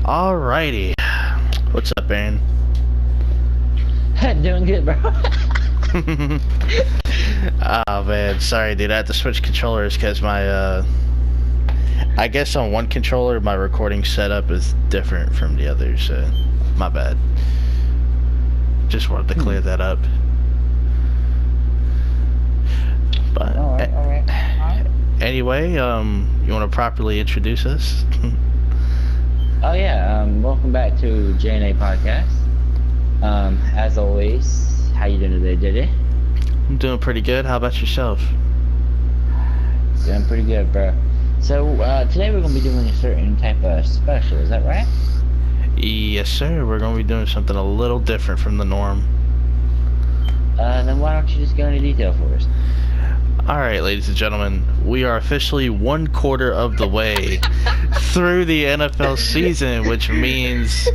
Alrighty. What's up, Aaron? Doing good, bro. Oh man, sorry dude, I had to switch controllers because my I guess on one controller my recording setup is different from the other, so my bad. Just wanted to clear that up. But All right. anyway, you want to properly introduce us? Oh yeah, welcome back to J&A Podcast. As always, how you doing today, JJ? I'm doing pretty good. How about yourself? Doing pretty good, bro. So, today we're going to be doing a certain type of special, is that right? Yes, sir. We're going to be doing something a little different from the norm. Then why don't you just go into detail for us? Alright, ladies and gentlemen, we are officially 1/4 of the way through the NFL season, which means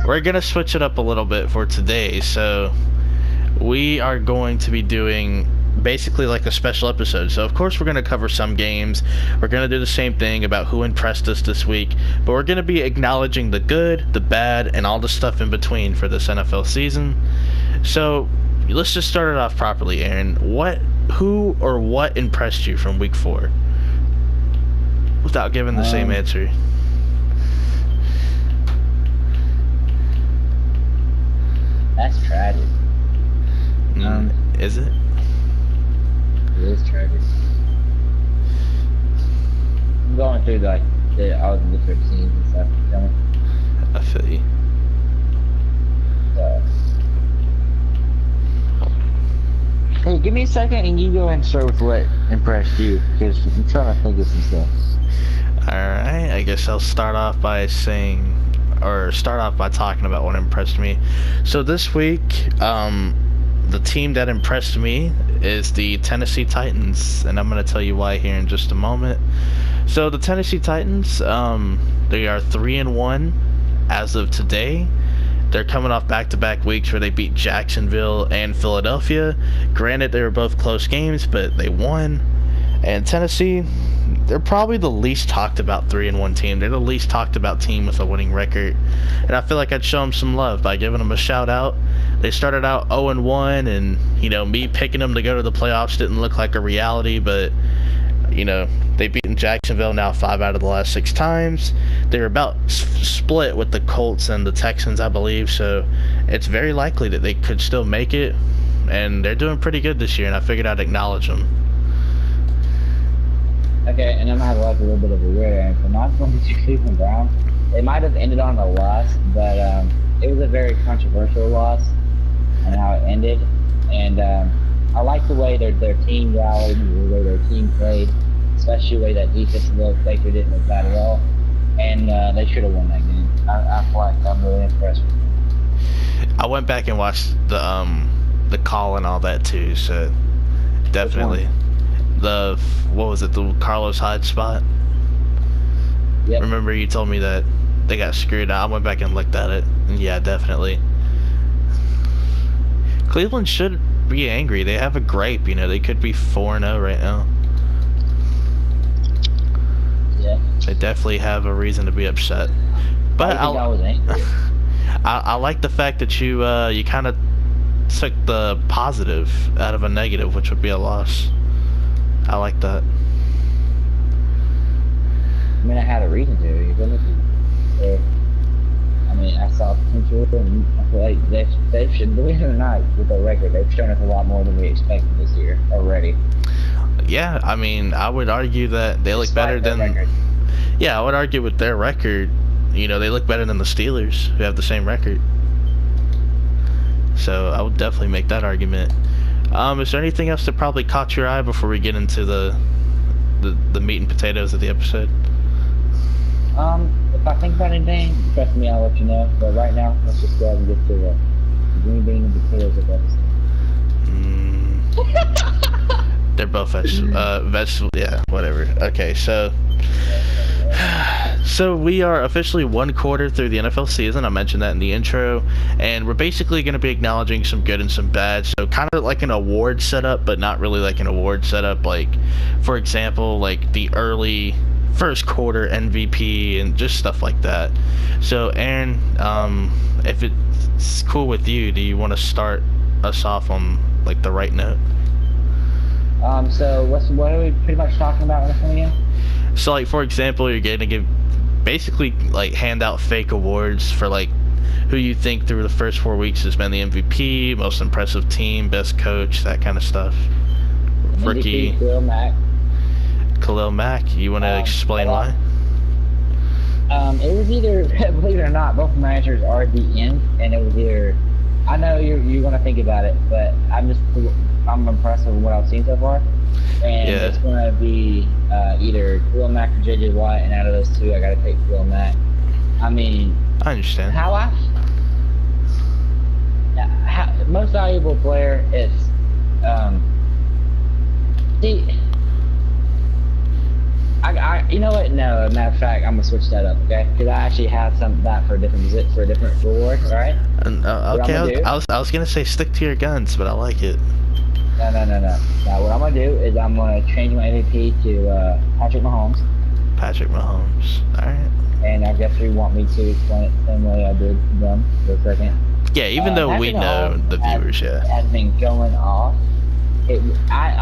we're going to switch it up a little bit for today. So, we are going to be doing basically like a special episode. So, of course, we're going to cover some games. We're going to do the same thing about who impressed us this week. But we're going to be acknowledging the good, the bad, and all the stuff in between for this NFL season. So, let's just start it off properly, Aaron. Who or what impressed you from week 4? Without giving the same answer. That's tragic. Is it? It is tragic. I'm going through all the different teams and stuff. You know? I feel you. Hey, give me a second and you go ahead and start with what impressed you, because I'm trying to think of some stuff. Alright, I guess I'll start off by talking about what impressed me. So this week, the team that impressed me is the Tennessee Titans, and I'm going to tell you why here in just a moment. So the Tennessee Titans, they are 3-1 as of today. They're coming off back-to-back weeks where they beat Jacksonville and Philadelphia. Granted, they were both close games, but they won. And Tennessee, they're probably the least talked about 3-1 team. They're the least talked about team with a winning record. And I feel like I'd show them some love by giving them a shout-out. They started out 0-1, and, me picking them to go to the playoffs didn't look like a reality, but, they've beaten Jacksonville now 5 out of the last 6 times. They're about split with the Colts and the Texans, I believe, so it's very likely that they could still make it, and they're doing pretty good this year, and I figured I'd acknowledge them. Okay, and I'm gonna have a little bit of a weird answer. Not going to Cleveland Browns. They might have ended on a loss, but it was a very controversial loss, and how it ended. And I like the way their team rallied, the way their team played, especially the way that defense looked. Baker didn't look bad at all, and they should have won that game. I feel like I'm really impressed with them. I went back and watched the call and all that too, so definitely. The Carlos Hyde spot? Yep. Remember you told me that they got screwed. I went back and looked at it, and yeah, definitely. Cleveland should be angry. They have a gripe, they could be 4-0 right now. Yeah. They definitely have a reason to be upset. But I was angry. I like the fact that you kind of took the positive out of a negative, which would be a loss. I like that. I mean, I had a reason to. You feel me? I saw potential, and I feel like they should, believe it or not, with their record, they've shown us a lot more than we expected this year already. Yeah, I would argue that they look better than. Record. Yeah, I would argue with their record, they look better than the Steelers, who have the same record. So I would definitely make that argument. Is there anything else that probably caught your eye before we get into the meat and potatoes of the episode? If I think about anything, trust me, I'll let you know. But right now, let's just go ahead and get to the green bean and potatoes of the episode. They're both vegetable. Yeah, whatever. Okay, so we are officially 1/4 through the NFL season. I mentioned that in the intro, and we're basically going to be acknowledging some good and some bad. So kind of like an award setup, but not really like an award setup. Like, for example, like the early first quarter MVP and just stuff like that. So Aaron, if it's cool with you, do you want to start us off on like the right note? So what are we pretty much talking about in this one again? So like for example, you're going to give basically like hand out fake awards for like who you think through the first 4 weeks has been the MVP, most impressive team, best coach, that kind of stuff. Rookie. Khalil Mack. You want to explain why? It was either, believe it or not, both managers are at the end, and it was either. I know you're gonna think about it, but I'm impressed with what I've seen so far, and it's gonna be either Khalil Mack or JJ Watt, and out of those two, I gotta take Khalil Mack. I mean, I understand. Most valuable player is you know what? No, matter of fact, I'm gonna switch that up, okay? Because I actually have that for a different reward, all right? Okay, I was gonna say stick to your guns, but I like it. No. Now what I'm gonna do is I'm gonna change my MVP to Patrick Mahomes. Patrick Mahomes. All right. And I guess you want me to explain it the same way I did them for a second. Yeah, even though we know the viewers, has been going off. I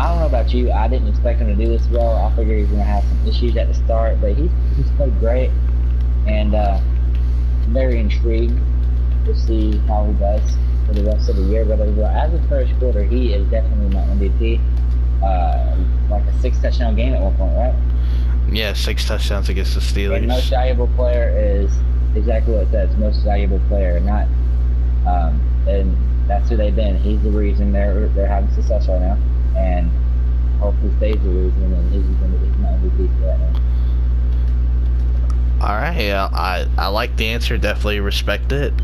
don't know about you. I didn't expect him to do this well. I figured he was going to have some issues at the start, but he's played great, and very intrigued to see how he does for the rest of the year. But as a first quarter, he is definitely my MVP. Like a 6 touchdown game at one point, right? Yeah, 6 touchdowns against the Steelers. And most valuable player is exactly what it says. Most valuable player, not and that's who they've been. He's the reason they're having success right now, and hopefully stays the reason. And he's going to be my MVP right now. All right, yeah, I like the answer. Definitely respect it.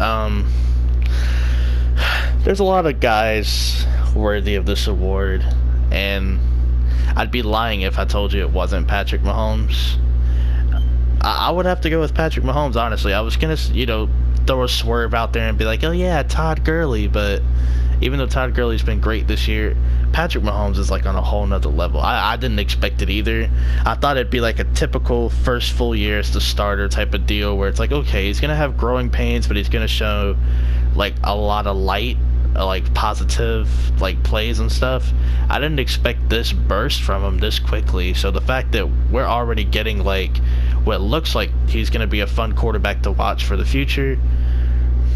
There's a lot of guys worthy of this award, and I'd be lying if I told you it wasn't Patrick Mahomes. I would have to go with Patrick Mahomes, honestly. I was gonna, throw a swerve out there and be like, oh yeah, Todd Gurley, but even though Todd Gurley's been great this year, Patrick Mahomes is like on a whole nother level. I didn't expect it either. I thought it'd be like a typical first full year as the starter type of deal where it's like, okay, he's gonna have growing pains, but he's gonna show like a lot of light, like positive like plays and stuff. I didn't expect this burst from him this quickly, so the fact that we're already getting like what looks like he's going to be a fun quarterback to watch for the future,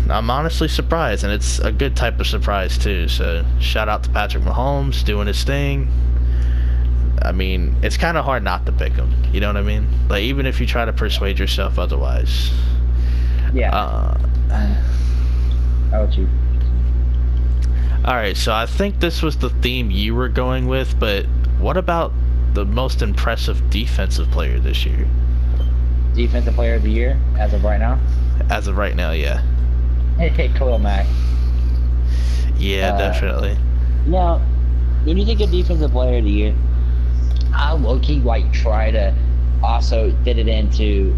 I'm honestly surprised, and it's a good type of surprise too. So shout out to Patrick Mahomes doing his thing. I mean, it's kind of hard not to pick him, you know what I mean? Like, even if you try to persuade yourself otherwise. Yeah. How about you? Alright, so I think this was the theme you were going with, but what about the most impressive defensive player this year? Defensive player of the year, as of right now? As of right now, yeah. Hey, Khalil Mack. Yeah, definitely. Now, when you think of defensive player of the year, I low-key try to also fit it into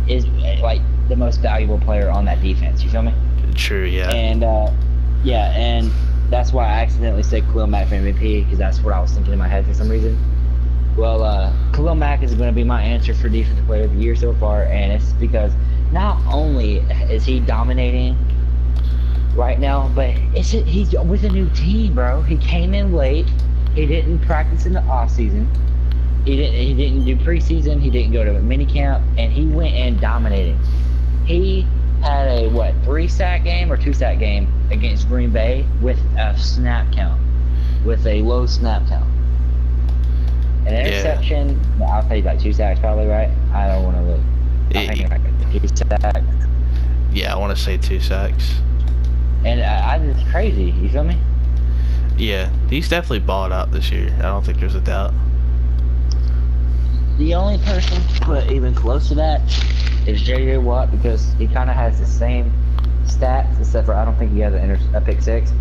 is like the most valuable player on that defense. You feel me? True, yeah. And and that's why I accidentally said Khalil Mack for MVP, because that's what I was thinking in my head for some reason. Well, Khalil Mack is going to be my answer for defensive player of the year so far, and it's because not only is he dominating right now, but he's with a new team, bro. He came in late. He didn't practice in the off season. He didn't do preseason. He didn't go to a mini camp, and he went in dominating. He had a 3-sack game or 2-sack game against Green Bay with a snap count, with a low snap count. An interception, I'll say like 2 sacks probably, right? I don't want to look. I think like 2 sacks. Yeah, I want to say 2 sacks. And it's crazy, you feel me? Yeah, he's definitely balled out this year. I don't think there's a doubt. The only person put even close to that is J.J. Watt, because he kind of has the same stats, except for I don't think he has a pick 6.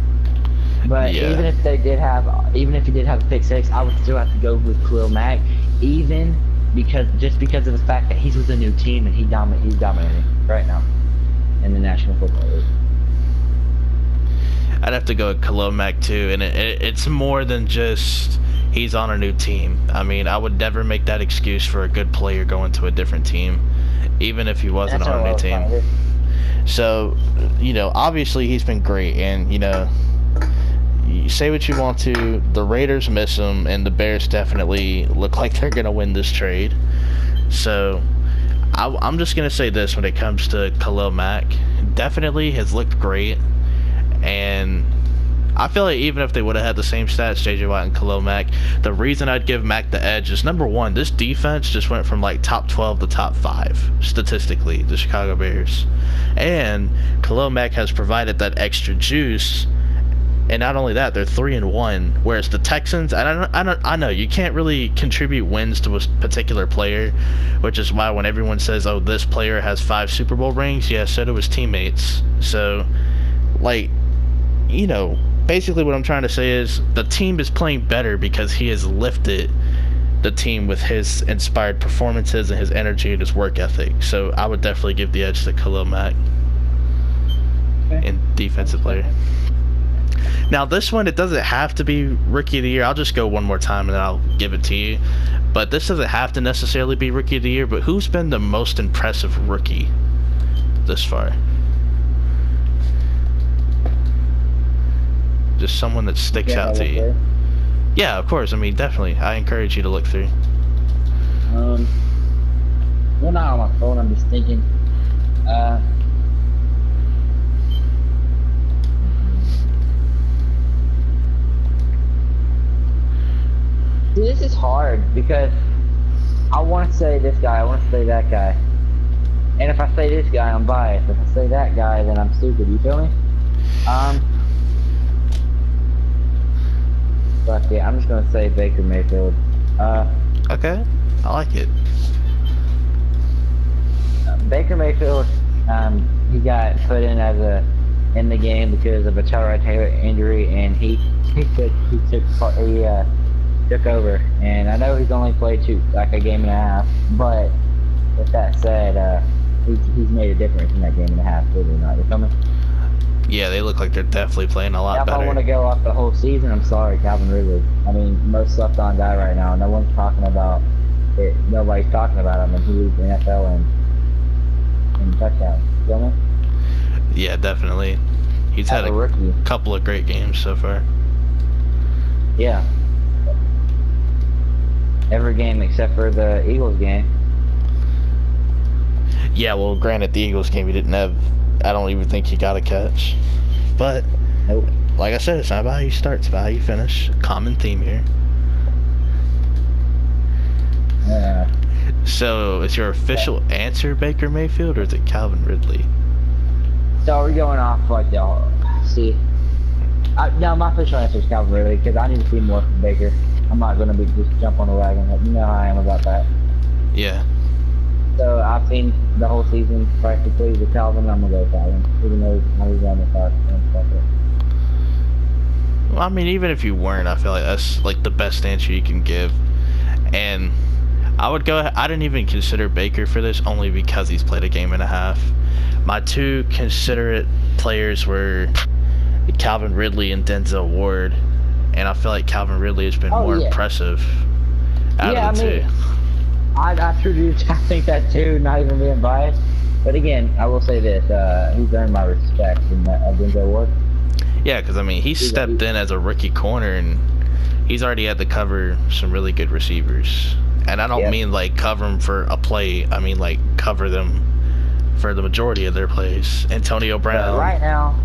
But even if he did have a pick 6, I would still have to go with Khalil Mack, because of the fact that he's with a new team and he's dominating right now in the National Football League. I'd have to go with Khalil Mack too, and it's more than just he's on a new team. I mean, I would never make that excuse for a good player going to a different team, even if he wasn't on a new team. So, you know, obviously he's been great, and, you know, you say what you want to, the Raiders miss him, and the Bears definitely look like they're going to win this trade. So, I'm just going to say this when it comes to Khalil Mack. Definitely has looked great, and I feel like even if they would have had the same stats, J.J. Watt and Khalil Mack, the reason I'd give Mack the edge is, number one, this defense just went from like top 12 to top 5, statistically, the Chicago Bears. And Khalil Mack has provided that extra juice, and not only that, they're 3-1, whereas the Texans, I know you can't really contribute wins to a particular player, which is why when everyone says, oh, this player has 5 Super Bowl rings, yeah, so do his teammates. So, like, you know, basically what I'm trying to say is the team is playing better because he has lifted the team with his inspired performances and his energy and his work ethic. So I would definitely give the edge to Khalil Mack in defensive player. Now this one, it doesn't have to be Rookie of the Year. I'll just go one more time and then I'll give it to you. But this doesn't have to necessarily be Rookie of the Year, but who's been the most impressive rookie this far? Just someone that sticks out to you. Yeah, of course. I mean, definitely. I encourage you to look through. Well, not on my phone. I'm just thinking. See, this is hard because I want to say this guy, I want to say that guy. And if I say this guy, I'm biased. If I say that guy, then I'm stupid. You feel me? Fuck yeah, I'm just gonna say Baker Mayfield. Okay, I like it. Baker Mayfield, he got put in in the game because of a Tyrod Taylor injury, and he took over. And I know he's only played like a game and a half, but with that said, he's made a difference in that game and a half. Believe it or not, you feel me? Yeah, they look like they're definitely playing a lot better. If I want to go off the whole season, I'm sorry, Calvin Ridley. I mean, most slept-on guy right now. No one's talking about it. Nobody's talking about him, and he leads the NFL in touchdowns. You feel me? Yeah, definitely. He's had a couple of great games so far. Yeah. Every game except for the Eagles game. Yeah, well, granted, the Eagles game he didn't have. I don't even think he got a catch. But, nope. Like I said, it's not about how you start, it's about how you finish. Common theme here. So, is your official answer Baker Mayfield, or is it Calvin Ridley? So, are we going off like the... See, no, my official answer is Calvin Ridley, because I need to see more from Baker. I'm not going to just jump on the wagon. You know how I am about that. Yeah. So I've seen the whole season practically with Calvin. I'm gonna go with Calvin, even though he's on the start and stuff. Well, I mean, even if you weren't, I feel like that's like the best answer you can give. And I would go. I didn't even consider Baker for this only because he's played a game and a half. My two considerate players were Calvin Ridley and Denzel Ward, and I feel like Calvin Ridley has been more impressive out of the two. I truly do think that too, not even being biased. But again, I will say this, he's earned my respect in Denzel Ward. Yeah, because I mean, he stepped in as a rookie corner, and he's already had to cover some really good receivers. And I don't mean like cover them for a play, I mean like cover them for the majority of their plays. Antonio Brown. Right now,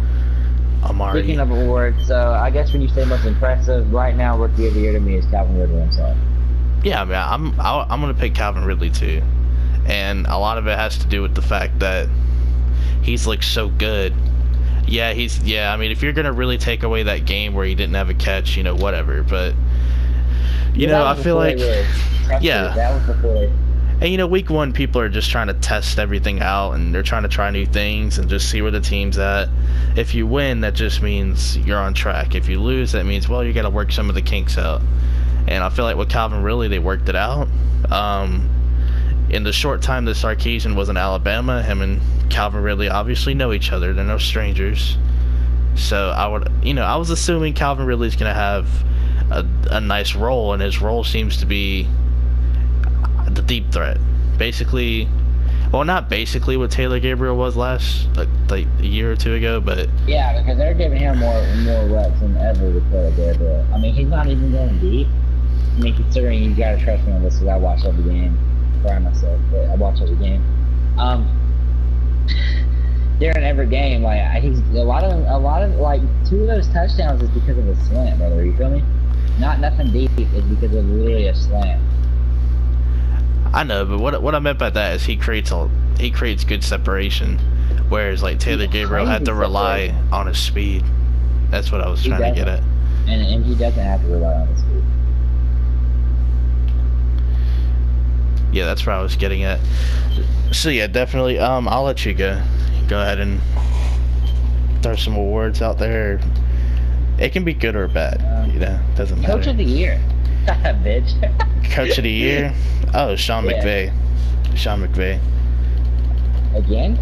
Amari. Speaking of awards, so I guess when you say most impressive, right now, Rookie of the Year to me is Calvin Ridley himself. Yeah, I mean, I'm gonna pick Calvin Ridley too, and a lot of it has to do with the fact that he's looked so good. Yeah, I mean, if you're gonna really take away that game where he didn't have a catch, you know, whatever. But you know, I feel like that was before. And you know, week one, people are just trying to test everything out, and they're trying to try new things and just see where the team's at. If you win, that just means you're on track. If you lose, that means, well, you got to work some of the kinks out. And I feel like with Calvin Ridley, they worked it out. In the short time that Sarkisian was in Alabama, him and Calvin Ridley obviously know each other. They're no strangers. So I was assuming Calvin Ridley's gonna have a nice role, and his role seems to be the deep threat. Basically, well, not basically what Taylor Gabriel was last, like a year or two ago, but Yeah, because they're giving him more reps than ever with Taylor Gabriel. I mean, he's not even going deep. I mean, considering you gotta trust me on this, because I watch every game. Cry myself, but I watch every game. During every game, like he's a lot of like 2 of those touchdowns is because of a slant, brother. You feel me? Not nothing deep. It's because of literally a slant. I know, but what I meant by that is he creates good separation, whereas like Taylor Gabriel had to rely on his speed. That's what I was trying to get at. And he doesn't have to rely on his speed. Yeah, that's where I was getting at. So yeah, definitely. I'll let you go. Go ahead and throw some awards out there. It can be good or bad. Doesn't matter. Coach of the year, bitch. Coach of the year. Oh, Sean McVay. Sean McVay. Again?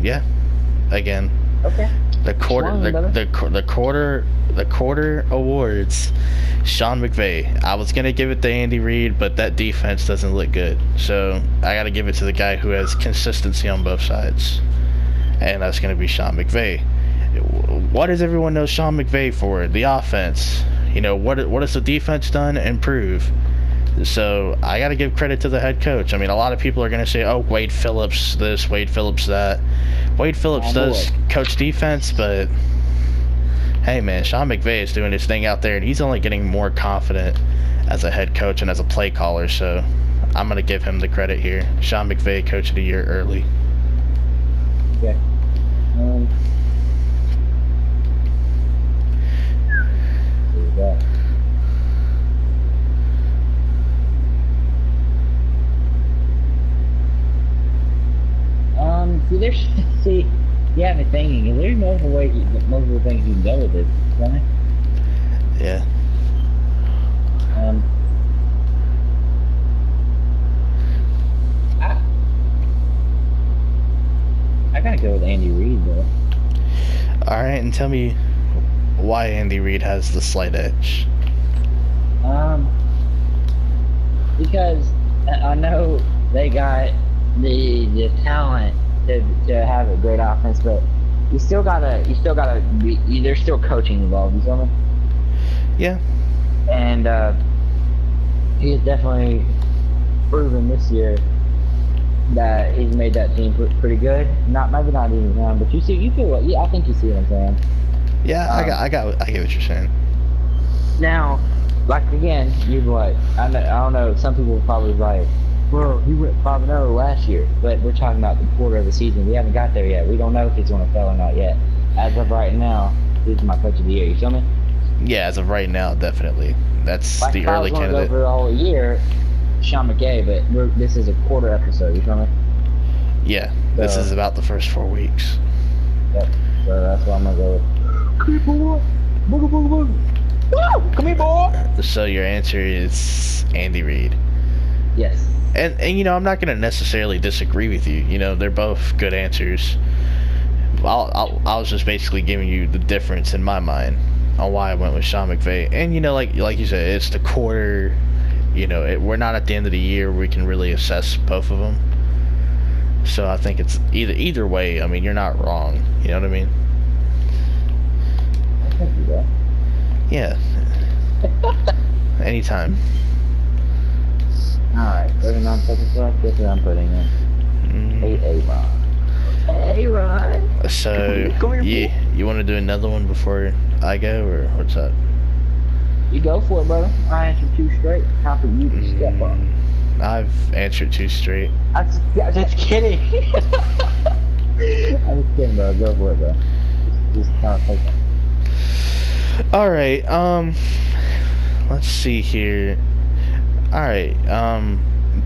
Yeah. Again. Okay. The quarter awards. Sean McVay. I was gonna give it to Andy Reid, but that defense doesn't look good. So I gotta give it to the guy who has consistency on both sides. And that's gonna be Sean McVay. What does everyone know Sean McVay for? The offense. What has the defense done? Improve. So I got to give credit to the head coach. I mean, a lot of people are going to say, oh, Wade Phillips this, Wade Phillips that. Wade Phillips does coach defense, but hey, man, Sean McVay is doing his thing out there, and he's only getting more confident as a head coach and as a play caller. So I'm going to give him the credit here. Sean McVay, coach of the year early. Okay. There you have me thinking. There's multiple things you can go with it, right? Yeah. I gotta go with Andy Reid though. All right, and tell me why Andy Reid has the slight edge. Because I know they got the talent to have a great offense, but you still gotta be. There's still coaching involved. You feel me? Yeah. And he has definitely proven this year that he's made that team pretty good. Maybe not even him, but you feel what? Yeah, I think you see what I'm saying. Yeah, I get what you're saying. Now, like again, I don't know. Some people probably like, well, he went 5-0 last year, but we're talking about the quarter of the season. We haven't got there yet. We don't know if he's going to fail or not yet. As of right now, he's my coach of the year. You feel me? Yeah, as of right now, definitely. That's the early candidate. Go for the whole year, Sean McVay, but this is a quarter episode. You feel me? Yeah, this is about the first 4 weeks. Yep. So that's why I'm gonna go with. Come here, boy. Booga booga booga. Woo! Come here, boy. So your answer is Andy Reid. Yes. And I'm not gonna necessarily disagree with you. They're both good answers. I was just basically giving you the difference in my mind on why I went with Sean McVay. And like you said, it's the quarter. We're not at the end of the year where we can really assess both of them. So I think it's either way. I mean, you're not wrong. You know what I mean? I can do that. Yeah. Anytime. Alright, 39 seconds left. Guess what I'm putting in? A-Ron. A-Ron. So, you want to do another one before I go, or what's up? You go for it, brother. I answered 2 straight. Time for you to step up. I've answered 2 straight. I'm just kidding. I'm just kidding, bro. Go for it, bro. Just kind of take it. Alright, let's see here. Alright,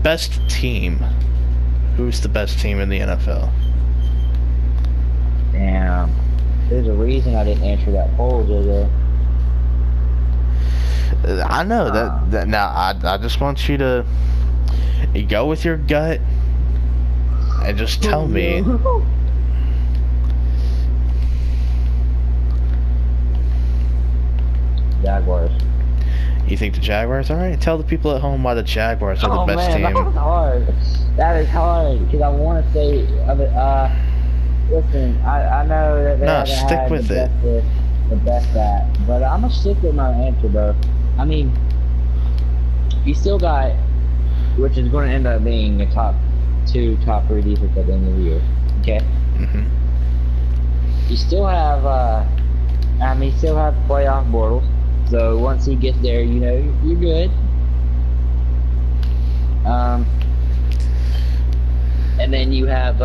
best team. Who's the best team in the NFL? Damn. There's a reason I didn't answer that poll, JJ. I know that now I just want you to go with your gut and just tell me. Jaguars. You think the Jaguars? All right, tell the people at home why the Jaguars are the Oh best man, team. that's hard. That is hard because I want to say, listen, I know that they No, haven't stick had with the it. best this, the best that, but I'm gonna stick with my answer, bro. I mean, you still got, which is going to end up being a top 2, top 3 defense at the end of the year. Okay. Mhm. You still have, you still have playoff Bortles. So once he gets there, you know, you're good. And then you have,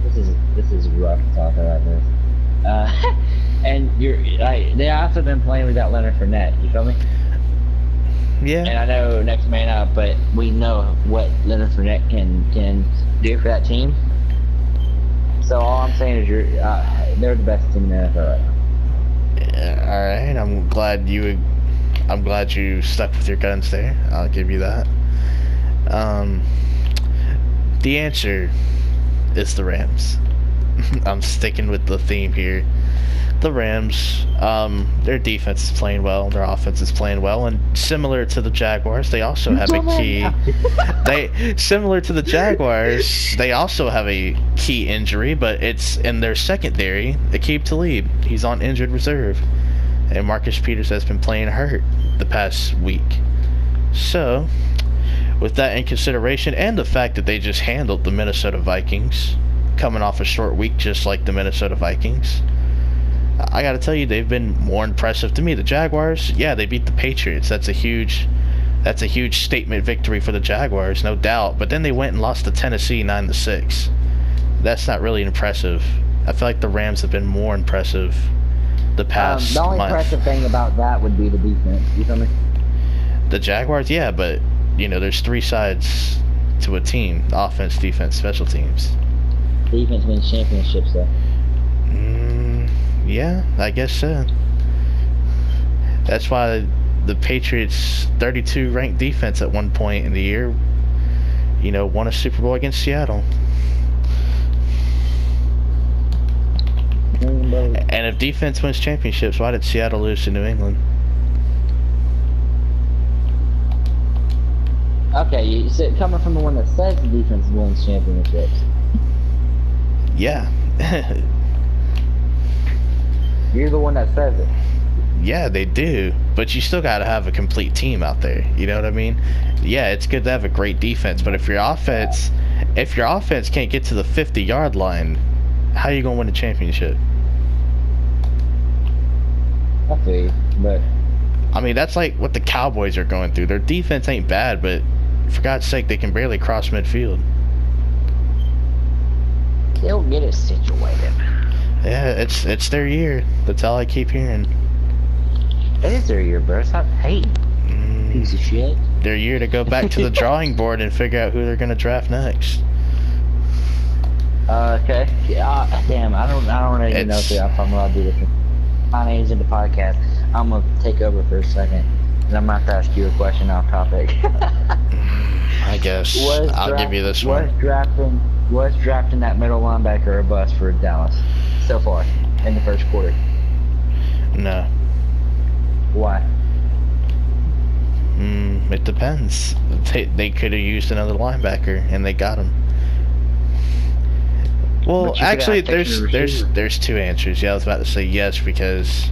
this is rough talking about this. And they also been playing without Leonard Fournette. You feel me? Yeah. And I know next man up, but we know what Leonard Fournette can do for that team. So all I'm saying is they're the best team in the NFL right now. Yeah, all right. I'm glad you stuck with your guns there. I'll give you that. The answer is the Rams. I'm sticking with the theme here. The Rams, their defense is playing well, their offense is playing well, and similar to the Jaguars, they also have a key. Similar to the Jaguars, they also have a key injury, but it's in their secondary. Aqib Talib, he's on injured reserve, and Marcus Peters has been playing hurt the past week. So, with that in consideration, and the fact that they just handled the Minnesota Vikings, coming off a short week just like the Minnesota Vikings, I gotta tell you, they've been more impressive to me. The Jaguars, yeah, they beat the Patriots. That's a huge statement victory for the Jaguars, no doubt. But then they went and lost to Tennessee 9-6. That's not really impressive. I feel like the Rams have been more impressive the past The only month. impressive thing about that would be the defense. You feel me? The Jaguars, yeah, but you know, there's 3 sides to a team: offense, defense, special teams. Defense wins championships, though. Yeah, I guess so. That's why the Patriots' 32 ranked defense at one point in the year, you know, won a Super Bowl against Seattle. And if defense wins championships, why did Seattle lose to New England? Okay, you said coming from the one that says the defense wins championships. Yeah. You're the one that says it. Yeah, they do. But you still got to have a complete team out there. You know what I mean? Yeah, it's good to have a great defense, but if your offense can't get to the 50-yard line, how are you going to win a championship? I feel you, but I mean, that's like what the Cowboys are going through. Their defense ain't bad, but for God's sake, they can barely cross midfield. they'll get it situated. Yeah, it's their year. That's all I keep hearing. It is their year, bro. Stop hating. Piece of shit. Their year to go back to the drawing board and figure out who they're gonna draft next. Okay. Yeah, damn, I don't even know if I'm allowed to do this. My name's in the podcast. I'm gonna take over for a second, and I'm gonna have to ask you a question off topic. I guess I'll give you this one. Was drafting that middle linebacker a bust for Dallas so far in the first quarter? No. Why? It depends. They could have used another linebacker, and they got him. Well, actually, there's 2 answers. Yeah, I was about to say yes because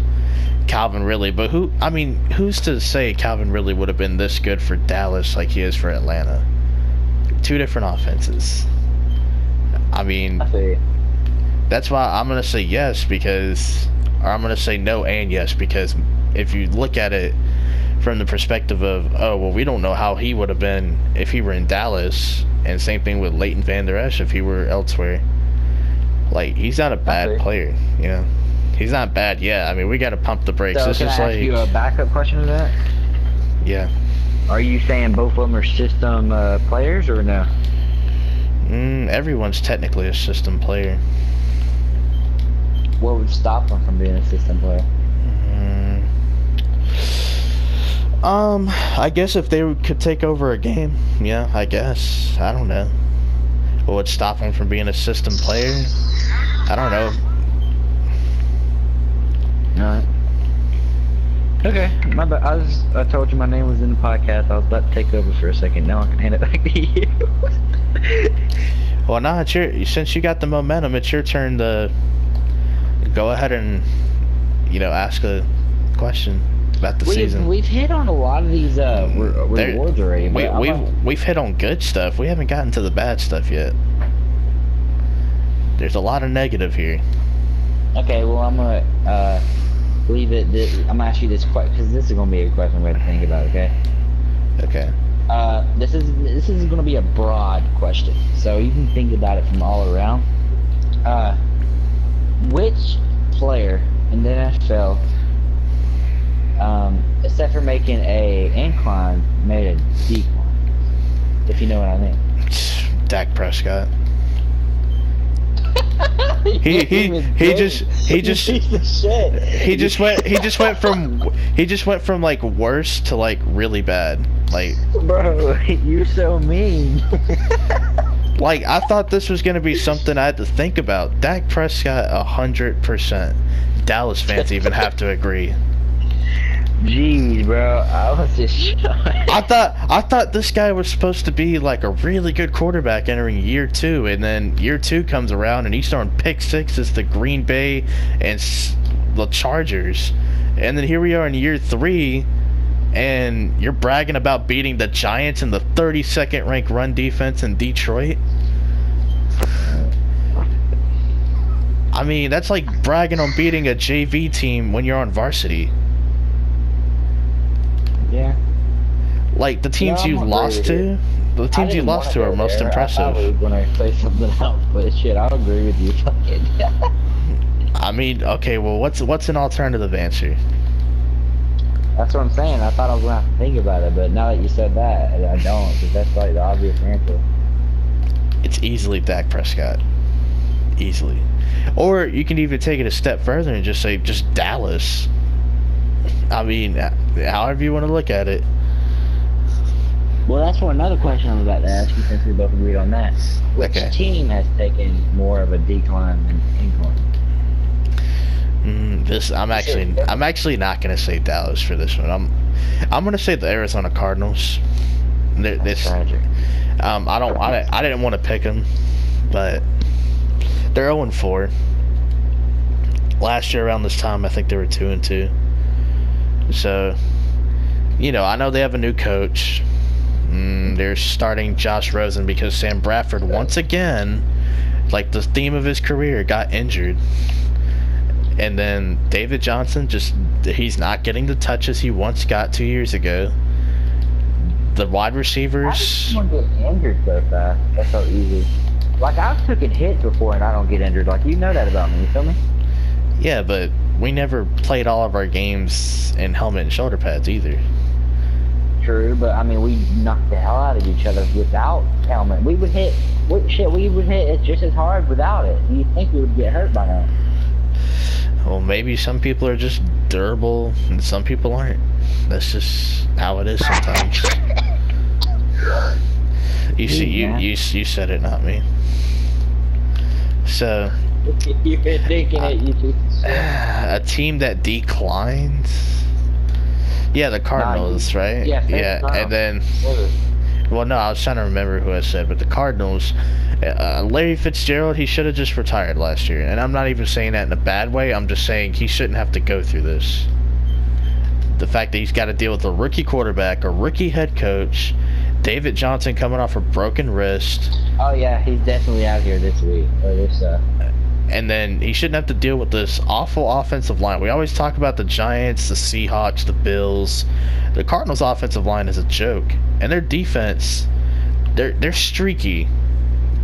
Calvin Ridley, but who's to say Calvin Ridley would have been this good for Dallas like he is for Atlanta? 2 different offenses. I mean, that's why I'm gonna say yes or I'm gonna say no and yes because if you look at it from the perspective of, oh, well, we don't know how he would have been if he were in Dallas, and same thing with Leighton Vander Esch if he were elsewhere. Like, he's not a bad player, you know. He's not bad yet. I mean, we got to pump the brakes. So this can is I ask you a backup question to that? Yeah. Are you saying both of them are system players or no? Everyone's technically a system player. What would stop them from being a system player? I guess if they could take over a game, yeah, I guess. I don't know. What would stop them from being a system player? I don't know. Alright. Okay, my bad. I told you my name was in the podcast. I was about to take over for a second. Now I can hand it back to you. Well, now it's since you got the momentum, it's your turn to go ahead and, ask a question about the season. We've hit on a lot of these rewards already. We've hit on good stuff. We haven't gotten to the bad stuff yet. There's a lot of negative here. Okay, well I'm gonna leave it. I'm gonna ask you this question because this is gonna be a question we have to think about. Okay. Okay. This is gonna be a broad question, so you can think about it from all around. Which player in the NFL, except for making a incline, made a decline? If you know what I mean. Dak Prescott. He just went from like worse to like really bad. Like, bro, you're so mean. Like, I thought this was gonna be something I had to think about. Dak Prescott, 100%. Dallas fans even have to agree. Jeez, bro, I was just shocked. I thought this guy was supposed to be like a really good quarterback entering year 2, and then year 2 comes around and he's throwing pick sixes to Green Bay and the Chargers, and then here we are in year 3, and you're bragging about beating the Giants in the 32nd ranked run defense in Detroit. I mean, that's like bragging on beating a JV team when you're on varsity. Yeah. Like, the teams you lost to, are most impressive. I was gonna say something else, but shit, I'll agree with you. Fucking. I mean, okay, well, what's an alternative answer? That's what I'm saying. I thought I was gonna have to think about it, but now that you said that, I don't, because that's like the obvious answer. It's easily Dak Prescott. Easily. Or you can even take it a step further and just say just Dallas. I mean, however you want to look at it. Well, that's for another question I'm about to ask you, since we both agreed on that. Which team has taken more of a decline than incline? I'm actually not gonna say Dallas for this one. I'm gonna say the Arizona Cardinals. That's tragic. I didn't want to pick them, but they're 0-4. Last year around this time, I think they were 2-2. So, I know they have a new coach. They're starting Josh Rosen because Sam Bradford, once again, like the theme of his career, got injured. And then David Johnson, he's not getting the touches he once got 2 years ago. The wide receivers. How does someone get injured so fast? That's so easy. Like, I've taken hits before and I don't get injured. Like, you know that about me, you feel me? Yeah, but we never played all of our games in helmet and shoulder pads either. True, but I mean, we knocked the hell out of each other without helmet. We would hit it just as hard without it. You think we would get hurt by now? Well, maybe some people are just durable and some people aren't. That's just how it is sometimes. You said it, not me. So, you've been thinking it, you too. A team that declined. Yeah, the Cardinals, right? Yeah, and then. Well, no, I was trying to remember who I said, but the Cardinals. Larry Fitzgerald, he should have just retired last year, and I'm not even saying that in a bad way. I'm just saying he shouldn't have to go through this. The fact that he's got to deal with a rookie quarterback, a rookie head coach, David Johnson coming off a broken wrist. Oh yeah, he's definitely out here this week. And then he shouldn't have to deal with this awful offensive line. We always talk about the Giants, the Seahawks, the Bills. The Cardinals' offensive line is a joke, and their defense, they're streaky,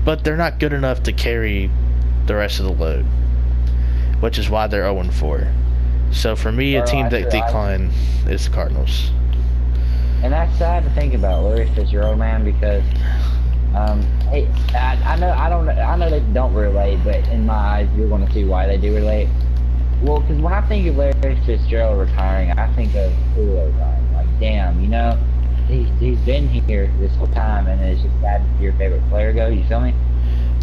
but they're not good enough to carry the rest of the load, which is why they're 0-4. So for me, a team that declined is the Cardinals. And that's sad to think about, Larry Fitzgerald, man, because hey, I know they don't relate, but in my eyes, you're going to see why they do relate. Well, because when I think of Larry Fitzgerald retiring, I think of Julio retiring. Like, damn, he's been here this whole time, and it's just sad to see your favorite player go. You feel me?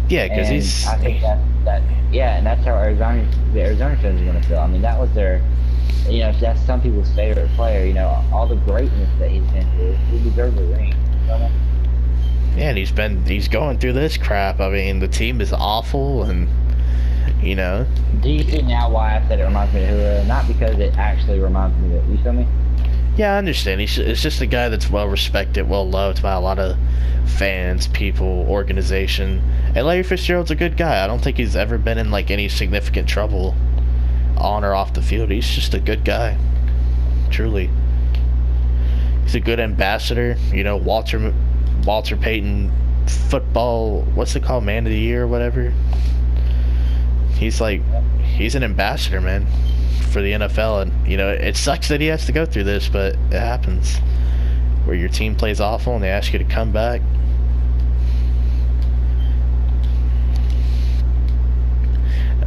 Yeah, because I think and that's how the Arizona fans are going to feel. I mean, that was their You know, that's some people's favorite player. You know, all the greatness that he's been through, he deserves a ring. You know? Yeah, and he's going through this crap. I mean, the team is awful, and you know. Do you see now why I said it reminds me of Hura? Not because it actually reminds me of it. You feel me? Yeah, I understand. It's just a guy that's well respected, well loved by a lot of fans, people, organization. And Larry Fitzgerald's a good guy. I don't think he's ever been in like any significant trouble on or off the field. He's just a good guy. Truly. He's a good ambassador. You know, Walter Payton football, what's it called, man of the year or whatever. He's an ambassador, man, for the NFL, and you know, it sucks that he has to go through this, but it happens. Where your team plays awful and they ask you to come back.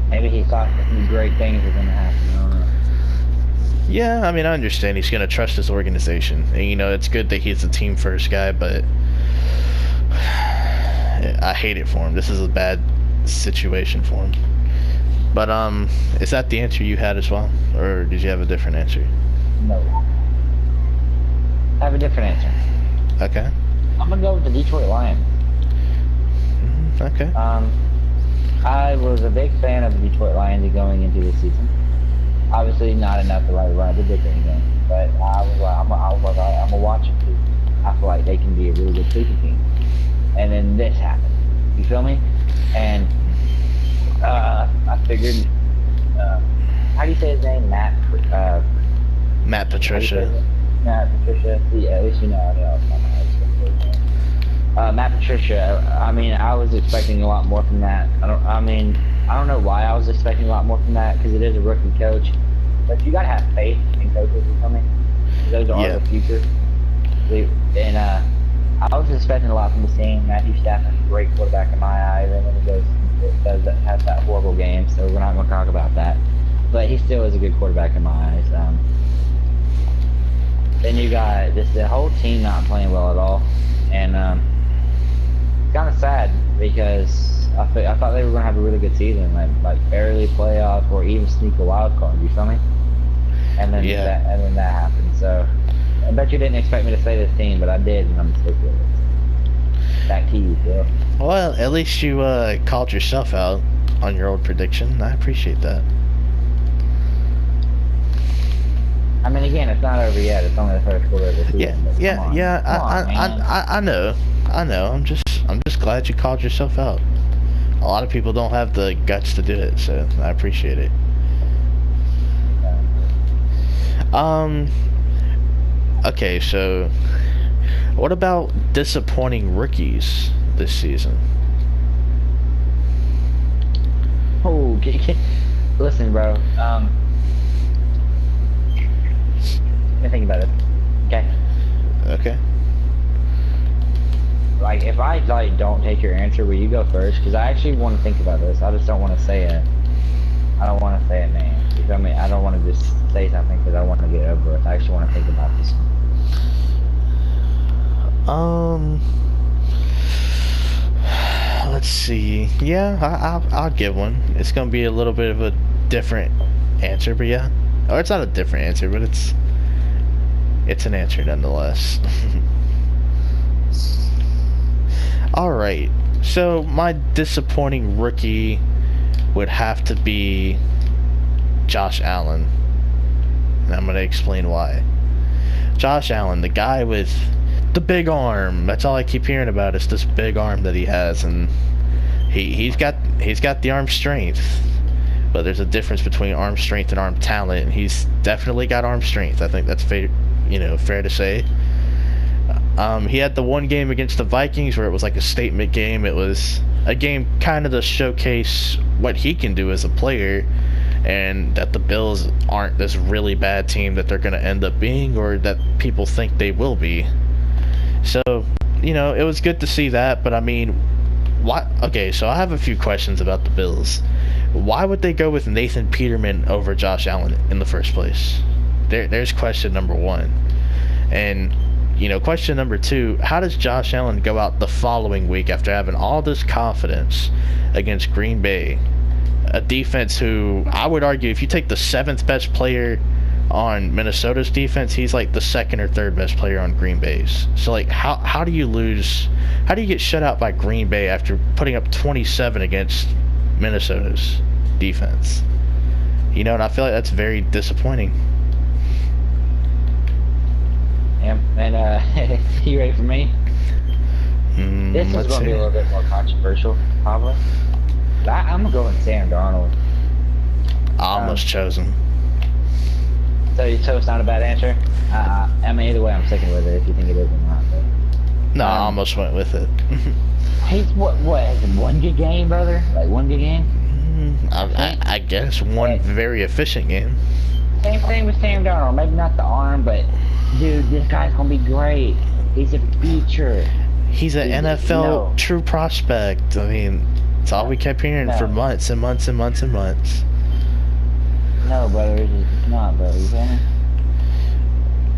Maybe he thought some great things were going to happen. I don't know. Yeah, I mean, I understand he's going to trust his organization. And, you know, it's good that he's a team first guy, but I hate it for him. This is a bad situation for him. But, is that the answer you had as well? Or did you have a different answer? No. I have a different answer. Okay. I'm going to go with the Detroit Lions. Okay. I was a big fan of the Detroit Lions going into the season. Obviously, not enough to run a big game, but I was like, I'm gonna watch it too. I feel like they can be a really good sleeping team. And then this happened. You feel me? And I figured, how do you say his name? Matt Patricia. Matt Patricia. See, at least you know I know. Matt Patricia, I mean, I was expecting a lot more from that. I don't know why I was expecting a lot more from that, because it is a rookie coach. But you gotta have faith in coaches, you feel me? Those are the future. And I was expecting a lot from the team. Matthew Stafford's a great quarterback in my eyes, and then he has that horrible game, so we're not gonna talk about that. But he still is a good quarterback in my eyes. Then you got the whole team not playing well at all, and kind of sad, because I thought they were gonna have a really good season, like barely playoffs or even sneak a wild card. You feel me? And then that happened. So I bet you didn't expect me to say this team, but I did, and I'm sick with it. Back to you, Phil. Well, at least you called yourself out on your old prediction. I appreciate that. I mean, again, it's not over yet. It's only the first quarter of the season. I know. I'm just glad you called yourself out. A lot of people don't have the guts to do it, so I appreciate it. Okay, so what about disappointing rookies this season? Oh, listen, bro. Let me think about it. Okay. Okay. Like, if I don't take your answer, will you go first? Because I actually want to think about this. I just don't want to say it. I don't want to say a name. You feel me? I don't want to just say something because I want to get over it. I actually want to think about this. Let's see. Yeah, I'll give one. It's gonna be a little bit of a different answer, but yeah. Or it's not a different answer, but it's an answer nonetheless. Alright, so my disappointing rookie would have to be Josh Allen. And I'm going to explain why. Josh Allen, the guy with the big arm. That's all I keep hearing about is this big arm that he has. And he's got the arm strength. But there's a difference between arm strength and arm talent. And he's definitely got arm strength. I think that's fair to say. He had the one game against the Vikings where it was like a statement game. It was a game kind of to showcase what he can do as a player, and that the Bills aren't this really bad team that they're going to end up being, or that people think they will be. So, it was good to see that, but I mean, why? Okay, so I have a few questions about the Bills. Why would they go with Nathan Peterman over Josh Allen in the first place? There's question number one. And question number two, how does Josh Allen go out the following week after having all this confidence against Green Bay, a defense who I would argue, if you take the seventh best player on Minnesota's defense, he's like the second or third best player on Green Bay's. So like, how do you lose? How do you get shut out by Green Bay after putting up 27 against Minnesota's defense? You know, and I feel like that's very disappointing. Yeah, and you ready for me? This is going to be a little bit more controversial, probably. I'm going to go with Sam Darnold. I almost chose him. So it's not a bad answer? I mean, either way, I'm sticking with it if you think it is or not. But, no, I almost went with it. He's what, one good game, brother? Like one good game? I guess one very efficient game. Same thing with Sam Darnold. Maybe not the arm, but dude, this guy's gonna be great. He's a feature. He's an NFL true prospect. I mean, it's all we kept hearing for months and months and months and months. No, brother, it's not, brother. You feel me?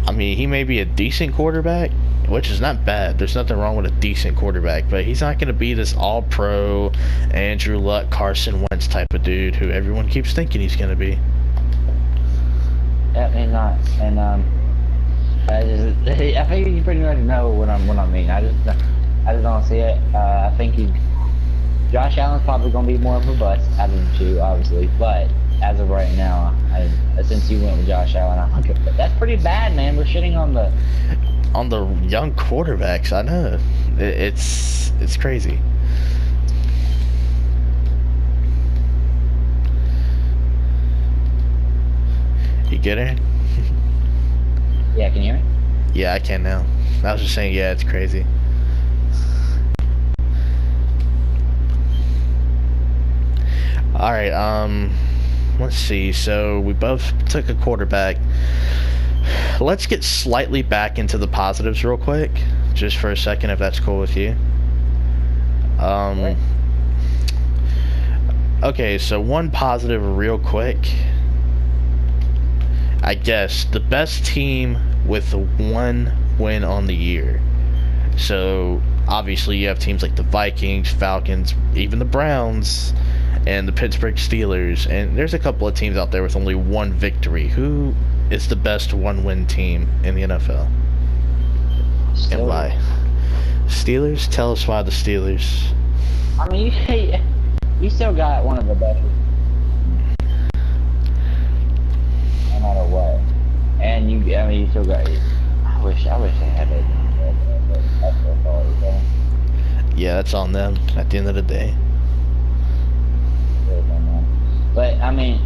I mean, he may be a decent quarterback, which is not bad. There's nothing wrong with a decent quarterback, but he's not going to be this all-pro Andrew Luck, Carson Wentz type of dude who everyone keeps thinking he's going to be. Yeah, he's not. And I think you pretty much know what I mean. I just don't see it. I think Josh Allen's probably going to be more of a bust out of the two, obviously, but as of right now, since you went with Josh Allen, I'm like, that's pretty bad, man. We're shitting on the young quarterbacks. I know, it's crazy. You get it? Yeah, can you hear me? Yeah, I can now. I was just saying, yeah, it's crazy. All right, let's see. So we both took a quarterback. Let's get slightly back into the positives real quick, just for a second, if that's cool with you. Okay, so one positive real quick. I guess the best team with one win on the year. So obviously you have teams like the Vikings, Falcons, even the Browns, and the Pittsburgh Steelers, and there's a couple of teams out there with only one victory. Who is the best one-win team in the NFL? Steelers. And why? Steelers? Tell us why the Steelers. I mean, you still got one of the best, no matter what. And you still got. I wish they had it. Yeah, that's on them at the end of the day. But I mean,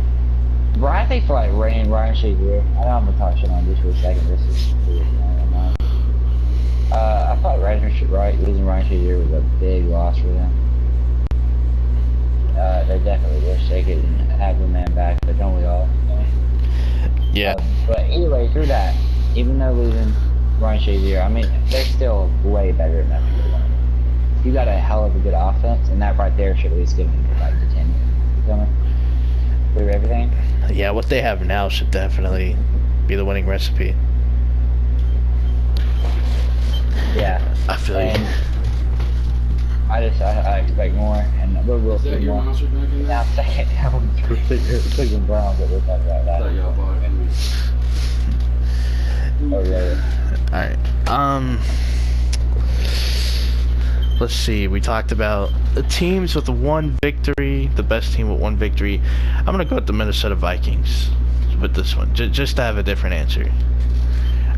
bro, I think for like Ryan Shazier, I know I'm gonna talk shit on this for a second. This is I thought losing Ryan Shazier was a big loss for them. They definitely wish they could have the man back, but don't we all? Yeah. But anyway, through that, even though losing Ryan Shazier, I mean, they're still way better than that. You got a hell of a good offense, and that right there should at least give them like the 10. You feel me? Through everything. Yeah, what they have now should definitely be the winning recipe. Yeah. I feel you. I expect more, and we'll see more. Now, second, Cleveland Browns that we'll talk about that. Oh, yeah. Alright. Let's see. We talked about the teams with one victory, the best team with one victory. I'm going to go with the Minnesota Vikings with this one, just to have a different answer.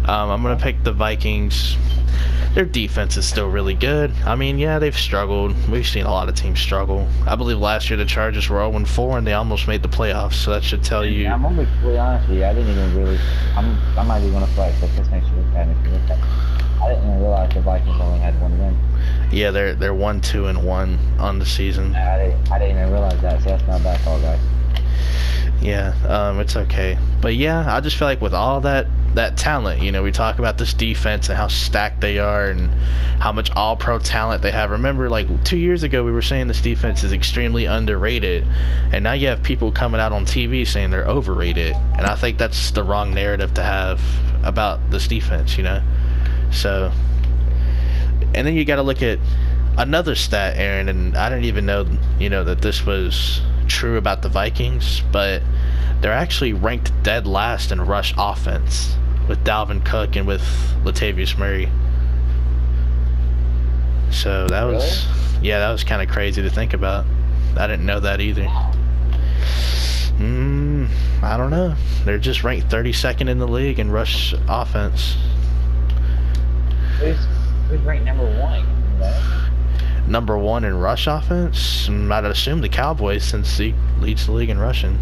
I'm going to pick the Vikings. Their defense is still really good. I mean, yeah, they've struggled. We've seen a lot of teams struggle. I believe last year the Chargers were 0-4 and they almost made the playoffs, so that should tell you. I'm gonna be completely honest with you. I didn't even really. I might be going to flex, but this makes you look bad if you look at it. I didn't even realize the Vikings only had one win. Yeah, they're 1-2-1 on the season. I didn't even realize that, so that's not bad call, guys. Yeah, it's okay. But yeah, I just feel like with all that talent, you know, we talk about this defense and how stacked they are and how much all-pro talent they have. Remember, like 2 years ago, we were saying this defense is extremely underrated, and now you have people coming out on TV saying they're overrated, and I think that's the wrong narrative to have about this defense, you know? So, and then you got to look at another stat, Aaron, and I didn't even know, you know, that this was true about the Vikings, but they're actually ranked dead last in rush offense with Dalvin Cook and with Latavius Murray. So that was, yeah, that was kind of crazy to think about. I didn't know that either. I don't know. They're just ranked 32nd in the league in rush offense. Who's ranked number 1? Number 1 in rush offense? I'd assume the Cowboys, since he leads the league in rushing.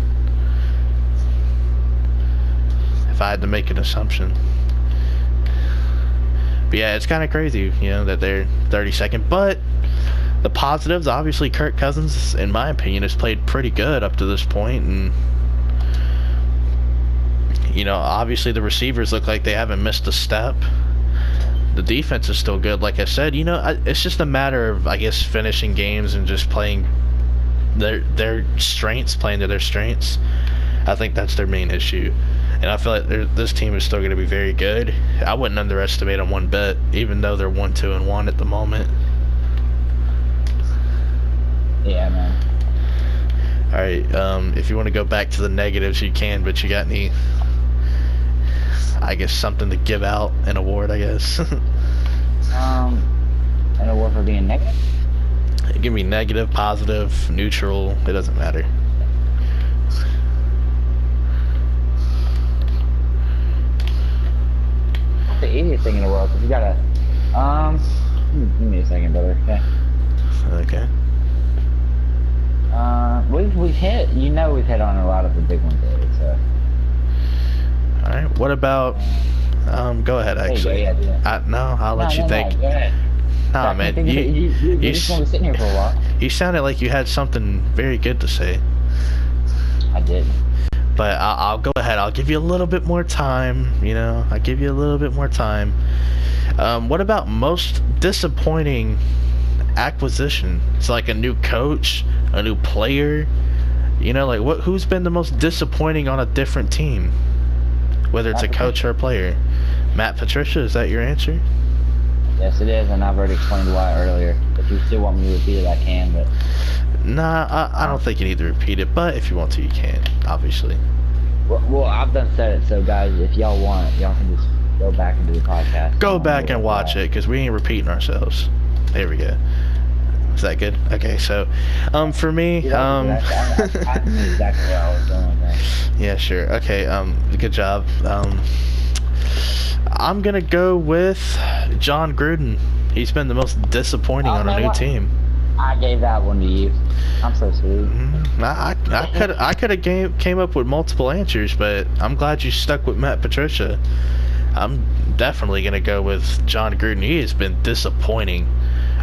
If I had to make an assumption. But yeah, it's kind of crazy, you know, that they're 32nd. But the positives, obviously, Kirk Cousins, in my opinion, has played pretty good up to this point. And, you know, obviously the receivers look like they haven't missed a step. The defense is still good, like I said. You know, it's just a matter of, I guess, finishing games and just playing their strengths, playing to their strengths. I think that's their main issue. And I feel like this team is still going to be very good. I wouldn't underestimate them one bit, even though they're 1-2-1 at the moment. Yeah, man. All right, if you want to go back to the negatives, you can. But you got any, I guess, something to give out, an award, I guess? An award for being negative? Give me negative, positive, neutral. It doesn't matter. The easiest thing in the world, because you gotta, give me a second, brother. Okay. Okay. We've hit, you know, we've hit on a lot of the big ones already, so. All right. What about, go ahead, actually. I'll let you think. No, go ahead. Nah, man. You just want to sit here for a while. You sounded like you had something very good to say. I didn't. But I'll go ahead. I'll give you a little bit more time. You know, I'll give you a little bit more time. What about most disappointing acquisition? It's like a new coach, a new player. You know, like who's been the most disappointing on a different team? Whether it's a coach or a player. Matt Patricia, is that your answer? Yes, it is, and I've already explained why earlier. If you still want me to repeat it, I can, but... Nah, I don't think you need to repeat it, but if you want to, you can, obviously. Well, I've done said it, so guys, if y'all want, y'all can just go back and do the podcast. Go back and watch it, because we ain't repeating ourselves. There we go. Is that good? Okay, so, for me, I knew exactly where I was going there. Yeah, sure. Okay, good job. I'm gonna go with John Gruden. He's been the most disappointing on a new team. I gave that one to you. I'm so sweet. I could have came up with multiple answers, but I'm glad you stuck with Matt Patricia. I'm definitely gonna go with John Gruden. He has been disappointing.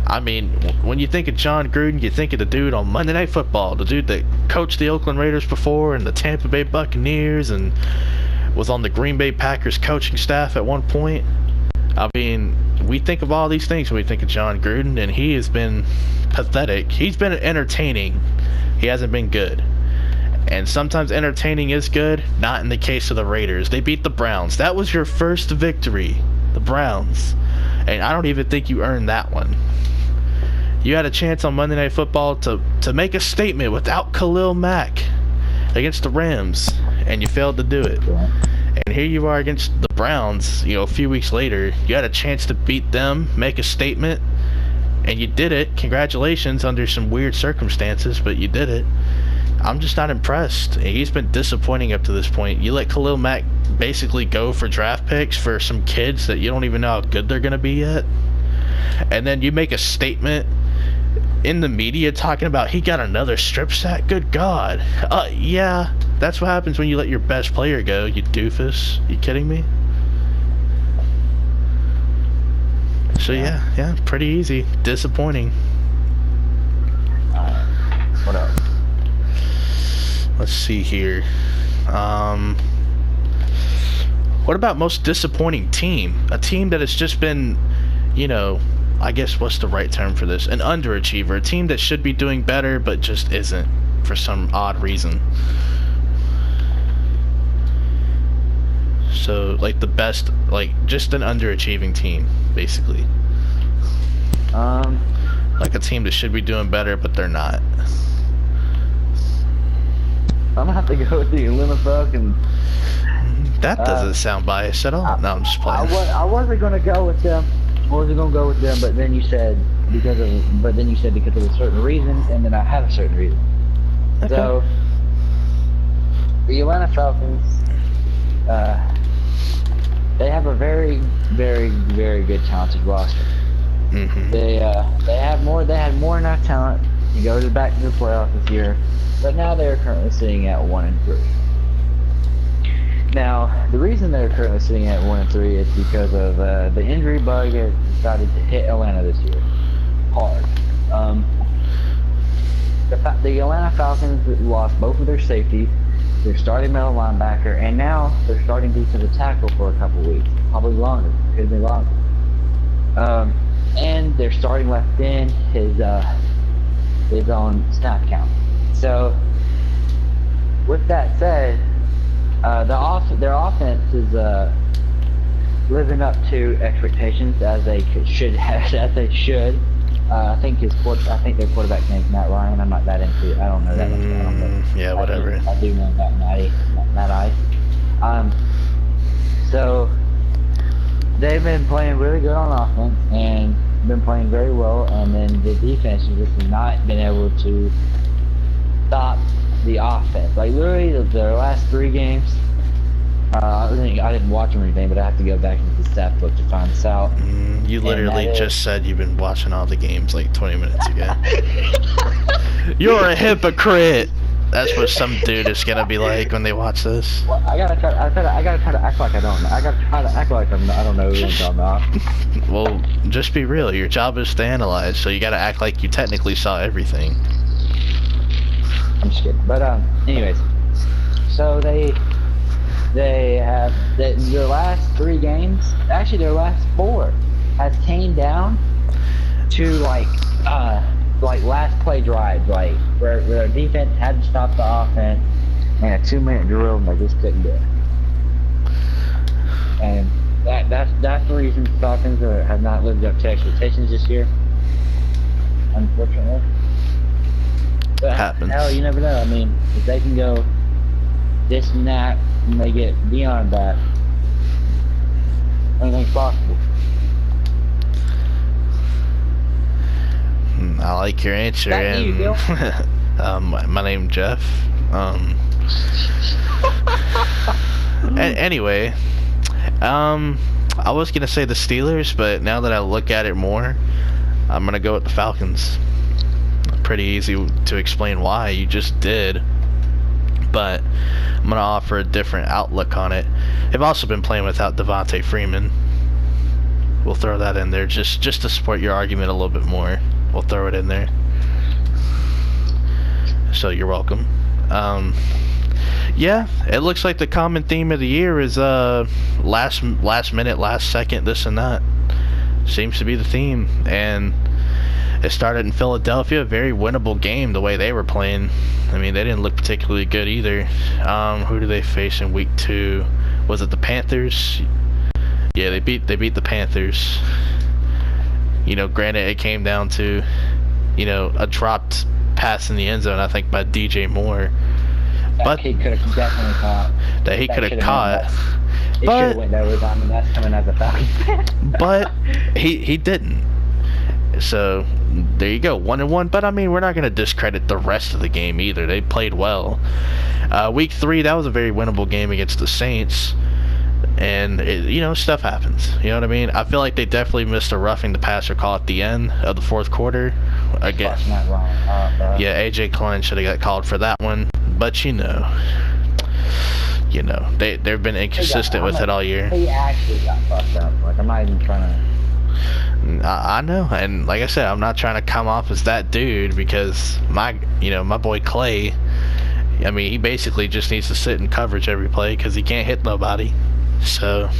I mean, when you think of John Gruden, you think of the dude on Monday Night Football, the dude that coached the Oakland Raiders before and the Tampa Bay Buccaneers and was on the Green Bay Packers coaching staff at one point. I mean, we think of all these things when we think of John Gruden, and he has been pathetic. He's been entertaining. He hasn't been good. And sometimes entertaining is good, not in the case of the Raiders. They beat the Browns. That was your first victory, the Browns. And I don't even think you earned that one. You had a chance on Monday Night Football to make a statement without Khalil Mack against the Rams, and you failed to do it. And here you are against the Browns, you know, a few weeks later. You had a chance to beat them, make a statement, and you did it. Congratulations, under some weird circumstances, but you did it. I'm just not impressed. He's been disappointing up to this point. You let Khalil Mack basically go for draft picks for some kids that you don't even know how good they're going to be yet. And then you make a statement in the media talking about he got another strip sack. Good God. Yeah, that's what happens when you let your best player go, you doofus. You kidding me? So yeah, pretty easy. Disappointing. What else? Let's see here. What about most disappointing team? A team that has just been, you know, I guess what's the right term for this? An underachiever. A team that should be doing better but just isn't for some odd reason. So, like the best, like just an underachieving team, basically. Like a team that should be doing better but they're not. I'm gonna about to go with the Atlanta Falcons. That doesn't sound biased at all. No, I'm just playing. I wasn't gonna go with them. But then you said because of a certain reason, and then I have a certain reason. Okay. So the Atlanta Falcons, they have a very, very, very good talented roster. Mm-hmm. They had more enough talent to go back to the playoffs this year, but now they are currently sitting at 1-3. Now, the reason they're currently sitting at 1-3 is because of the injury bug has decided to hit Atlanta this year hard. The Atlanta Falcons lost both of their safeties, their starting middle linebacker, and now they're starting defensive tackle for a couple weeks, probably longer. Could be longer. And their starting left end is on snap count. So, with that said, their offense is living up to expectations as they should. I think their quarterback's name is Matt Ryan. I'm not that into it. I don't know that much about him. Yeah, whatever. I do know about Matt Ice. So they've been playing really good on offense and been playing very well, and then the defense has just not been able to stop the offense. Like literally their last 3 games, I didn't watch them or anything, but I have to go back into the stat book to find this out. You literally just said you've been watching all the games like 20 minutes ago. You're a hypocrite. That's what some dude is gonna be like when they watch this. Well, I gotta try to act like I don't know. I gotta try to act like I don't know who I'm talking about. Well, just be real. Your job is to analyze, so you gotta act like you technically saw everything. I'm just kidding. But anyways, so they have their last 3 games, actually their last 4, has came down to like last play drives, like where their defense had to stop the offense and a 2-minute drill, and they just couldn't do it. And that's the reason the Falcons have not lived up to expectations this year, unfortunately. But happens. Hell, you never know. I mean, if they can go this and that, and they get beyond that, anything's possible. I like your answer. Back to you, Bill. My name's Jeff. Anyway, I was gonna say the Steelers, but now that I look at it more, I'm gonna go with the Falcons. Pretty easy to explain why. You just did, but I'm gonna offer a different outlook on it. They've also been playing without Devontae Freeman. We'll throw that in there just to support your argument a little bit more. We'll throw it in there. So you're welcome. Yeah, it looks like the common theme of the year is last minute, last second, this and that. Seems to be the theme, and it started in Philadelphia, a very winnable game the way they were playing. I mean, they didn't look particularly good either. Who do they face in week 2? Was it the Panthers? Yeah, they beat the Panthers. You know, granted, it came down to, you know, a dropped pass in the end zone, I think, by DJ Moore. But he could have definitely caught. That he could have caught. He should have went overtime, and that's coming as a Falcons fan. But he didn't. So there you go, 1-1. But I mean, we're not going to discredit the rest of the game either. They played well. Week 3, that was a very winnable game against the Saints. And, you know, stuff happens. You know what I mean? I feel like they definitely missed a roughing the passer call at the end of the 4th quarter. Again, yeah, AJ Klein should have got called for that one. But, you know, they've been inconsistent with it all year. He actually got fucked up. Like, I'm not even trying to... I know, and like I said, I'm not trying to come off as that dude, because my boy Clay, I mean, he basically just needs to sit in coverage every play because he can't hit nobody. So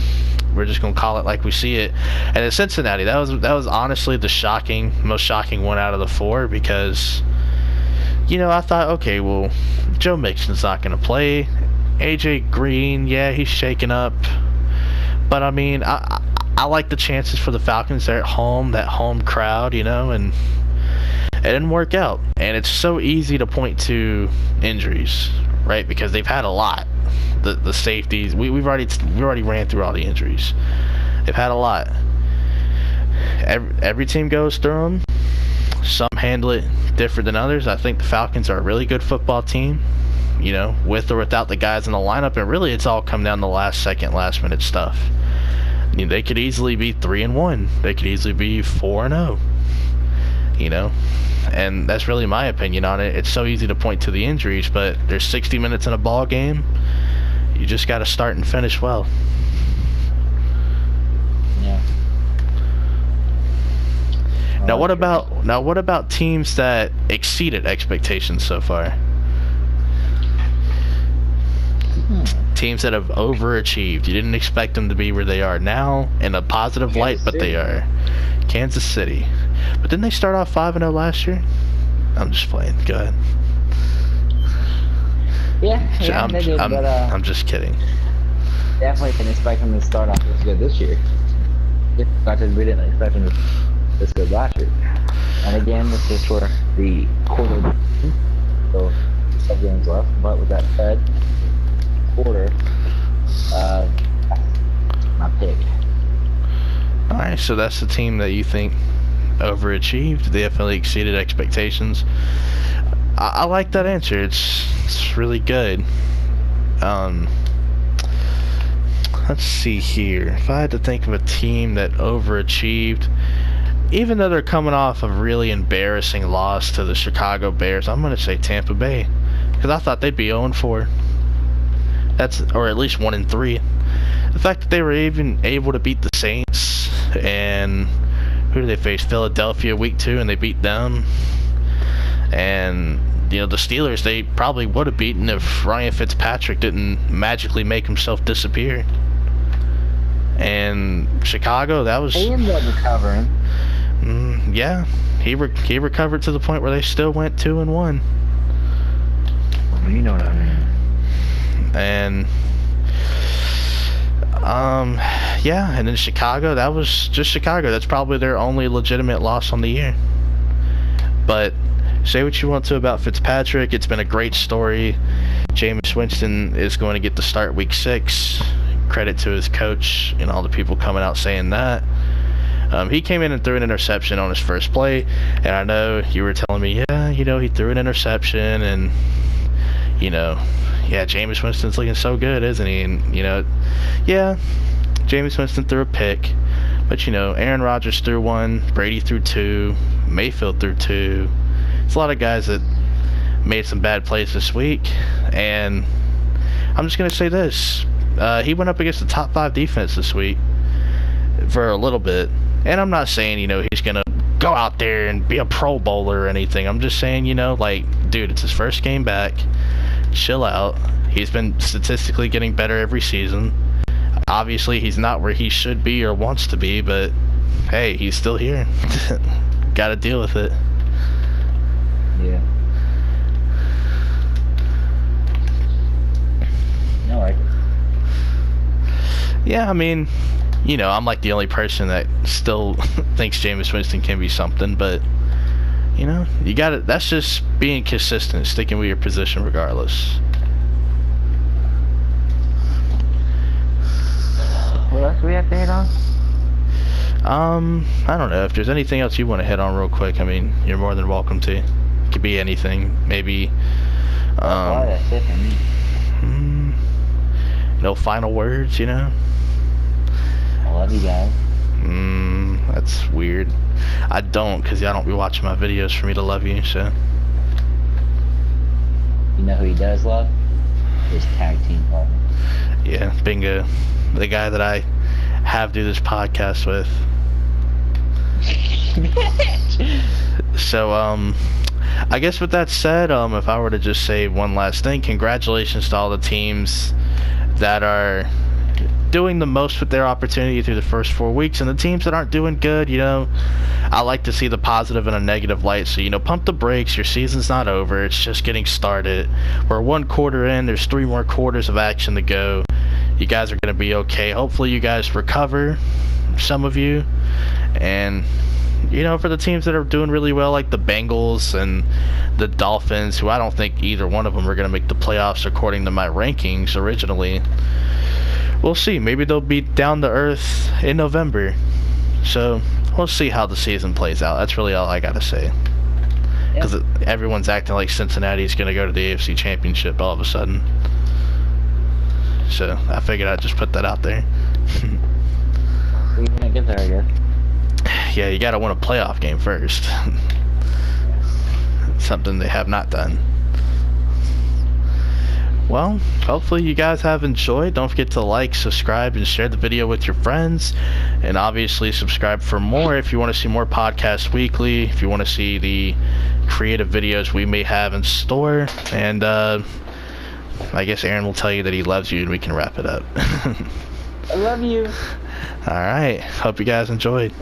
we're just gonna call it like we see it. And in Cincinnati, that was honestly the most shocking one out of the 4, because, you know, I thought, okay, well, Joe Mixon's not gonna play. AJ Green, yeah, he's shaking up, but I mean, I like the chances for the Falcons. They're at home, that home crowd, you know, and It didn't work out, and it's so easy to point to injuries, right? Because they've had a lot. The safeties, we've already ran through all the injuries. They've had a lot. Every team goes through them. Some handle it different than others. I think the Falcons are a really good football team, with or without the guys in the lineup, and really it's all come down to last minute stuff. They could easily be 3-1. They could easily be 4-0. And that's really my opinion on it. It's so easy to point to the injuries, but there's 60 minutes in a ball game. You just got to start and finish well. Yeah. Now what about teams that exceeded expectations so far? Teams that have overachieved. You didn't expect them to be where they are now in a positive light, but they are. Kansas City. But didn't they start off 5-0 last year? I'm just playing. Go ahead. Yeah, they did, but I'm just kidding. Definitely didn't expect them to start off this good this year. We didn't expect them to this good last year. And again, this is for the quarter, so some games left. But with that said, quarter, my pick. All right, so that's the team that you think overachieved. They definitely exceeded expectations. I like that answer. It's really good. Let's see here. If I had to think of a team that overachieved, even though they're coming off a really embarrassing loss to the Chicago Bears, I'm going to say Tampa Bay, because I thought they'd be 0-4. Or at least 1-3. The fact that they were even able to beat the Saints, and who did they face? Philadelphia week 2, and they beat them. And the Steelers, they probably would have beaten if Ryan Fitzpatrick didn't magically make himself disappear. And Chicago, that was... He ended up recovering. Yeah, he recovered to the point where they still went 2-1. You know what I mean. And yeah, and then Chicago, that was just Chicago. That's probably their only legitimate loss on the year. But say what you want to about Fitzpatrick, it's been a great story. Jameis Winston is going to get the start week 6. Credit to his coach and all the people coming out saying that. He came in and threw an interception on his first play, and I know you were telling me, yeah, he threw an interception, and yeah, Jameis Winston's looking so good, isn't he? And yeah, Jameis Winston threw a pick, but Aaron Rodgers threw 1, Brady threw 2, Mayfield threw 2. It's a lot of guys that made some bad plays this week, and I'm just gonna say this: he went up against the top 5 defense this week for a little bit, and I'm not saying he's gonna go out there and be a Pro Bowler or anything. I'm just saying dude, it's his first game back. Chill out. He's been statistically getting better every season. Obviously, he's not where he should be or wants to be, but hey, he's still here. Gotta deal with it. Yeah. I like it. Yeah, I mean, I'm like the only person that still thinks Jameis Winston can be something, but you got it. That's just being consistent, sticking with your position regardless. What else do we have to hit on? I don't know if there's anything else you want to hit on real quick. I mean, you're more than welcome to. It could be anything. Maybe. That's it for me. No final words, I love you guys. That's weird. I don't, because y'all don't be watching my videos for me to love you, so. You know who he does love? His tag team partner. Yeah, Bingo. The guy that I have do this podcast with. So, I guess with that said, if I were to just say one last thing, congratulations to all the teams that are doing the most with their opportunity through the first 4 weeks, and the teams that aren't doing good, I like to see the positive in a negative light. So, pump the brakes. Your season's not over. It's just getting started. We're 1 quarter in. There's 3 more quarters of action to go. You guys are going to be okay. Hopefully you guys recover, some of you, and for the teams that are doing really well, like the Bengals and the Dolphins, who I don't think either one of them are going to make the playoffs according to my rankings originally. We'll see. Maybe they'll be down to earth in November. So we'll see how the season plays out. That's really all I got to say. Because everyone's acting like Cincinnati's going to go to the AFC Championship all of a sudden. So I figured I'd just put that out there. We're gonna get there, I guess. Yeah, you got to win a playoff game first. Something they have not done. Well, hopefully you guys have enjoyed. Don't forget to like, subscribe, and share the video with your friends. And obviously subscribe for more if you want to see more podcasts weekly, if you want to see the creative videos we may have in store. And I guess Aaron will tell you that he loves you and we can wrap it up. I love you. Alright, hope you guys enjoyed.